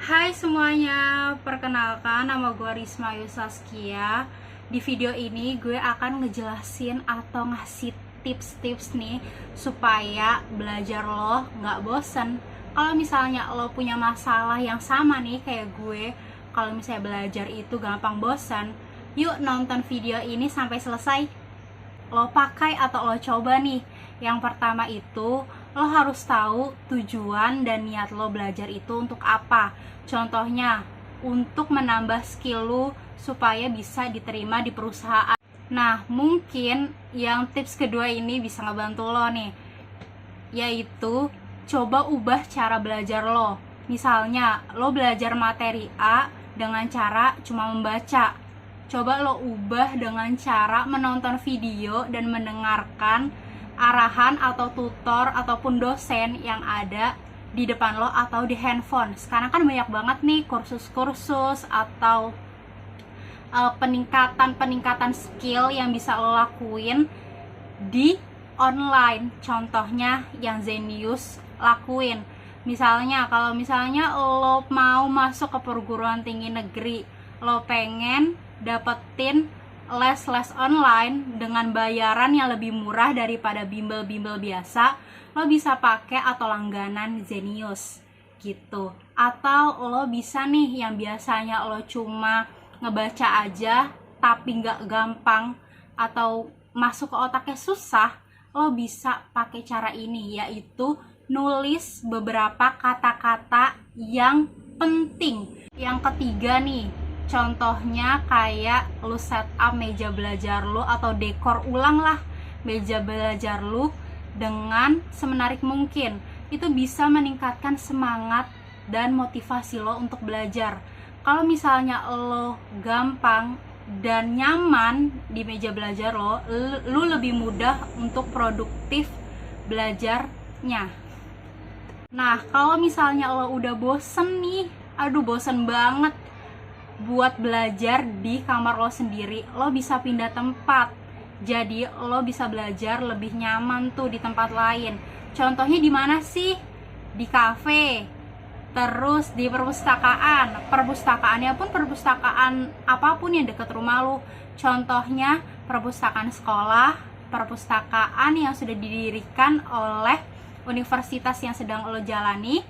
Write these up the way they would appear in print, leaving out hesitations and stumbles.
Hai semuanya, perkenalkan nama gue Risma Yusaskia. Di video ini gue akan ngejelasin atau ngasih tips-tips nih supaya belajar lo nggak bosen. Kalau misalnya lo punya masalah yang sama nih kayak gue, kalau misalnya belajar itu gampang bosen, yuk nonton video ini sampai selesai. Lo pakai atau lo coba nih. Yang pertama itu, lo harus tahu tujuan dan niat lo belajar itu untuk apa. Contohnya, untuk menambah skill lo supaya bisa diterima di perusahaan. Nah, mungkin yang tips kedua ini bisa ngebantu lo nih, yaitu coba ubah cara belajar lo. Misalnya, lo belajar materi A dengan cara cuma membaca. Coba lo ubah dengan cara menonton video dan mendengarkan arahan atau tutor ataupun dosen yang ada di depan lo atau di handphone. Sekarang kan banyak banget nih kursus-kursus atau peningkatan skill yang bisa lo lakuin di online. Contohnya yang Zenius lakuin. Misalnya kalau lo mau masuk ke perguruan tinggi negeri, lo pengen dapetin les online dengan bayaran yang lebih murah daripada bimbel-bimbel biasa, lo bisa pakai atau langganan Zenius gitu. Atau lo bisa nih yang biasanya lo cuma ngebaca aja tapi nggak gampang atau masuk ke otaknya susah, lo bisa pakai cara ini, yaitu nulis beberapa kata-kata yang penting. Yang ketiga nih, contohnya kayak lu set up meja belajar lu atau dekor ulang lah meja belajar lu dengan semenarik mungkin. Itu bisa meningkatkan semangat dan motivasi lo untuk belajar. Kalau misalnya lo gampang dan nyaman di meja belajar lo, lu lebih mudah untuk produktif belajarnya. Nah, kalau misalnya lo udah bosen nih, bosen banget buat belajar di kamar lo sendiri, lo bisa pindah tempat. Jadi lo bisa belajar lebih nyaman tuh di tempat lain. Contohnya di mana sih? Di kafe, terus di perpustakaan. Perpustakaannya pun perpustakaan apapun yang dekat rumah lo. Contohnya perpustakaan sekolah, perpustakaan yang sudah didirikan oleh universitas yang sedang lo jalani,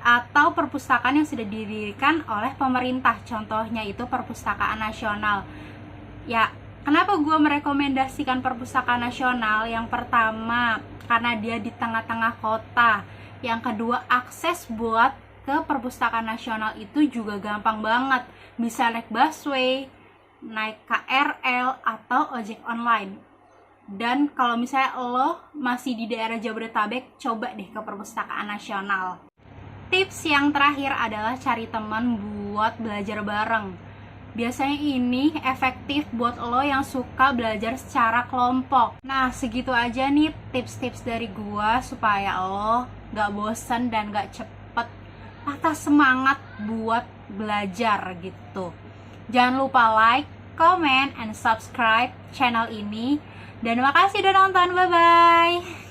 atau perpustakaan yang sudah didirikan oleh pemerintah. Contohnya itu perpustakaan nasional. Ya, kenapa gue merekomendasikan perpustakaan nasional? Yang pertama, karena dia di tengah-tengah kota. Yang kedua, akses buat ke perpustakaan nasional itu juga gampang banget. Bisa naik busway, naik KRL, atau ojek online. Dan kalau misalnya lo masih di daerah Jabodetabek, coba deh ke perpustakaan nasional. Tips yang terakhir adalah cari teman buat belajar bareng. Biasanya ini efektif buat lo yang suka belajar secara kelompok. Nah, segitu aja nih tips-tips dari gua supaya lo gak bosen dan gak cepet patah semangat buat belajar gitu. Jangan lupa like, comment, and subscribe channel ini. Dan makasih udah nonton, bye-bye.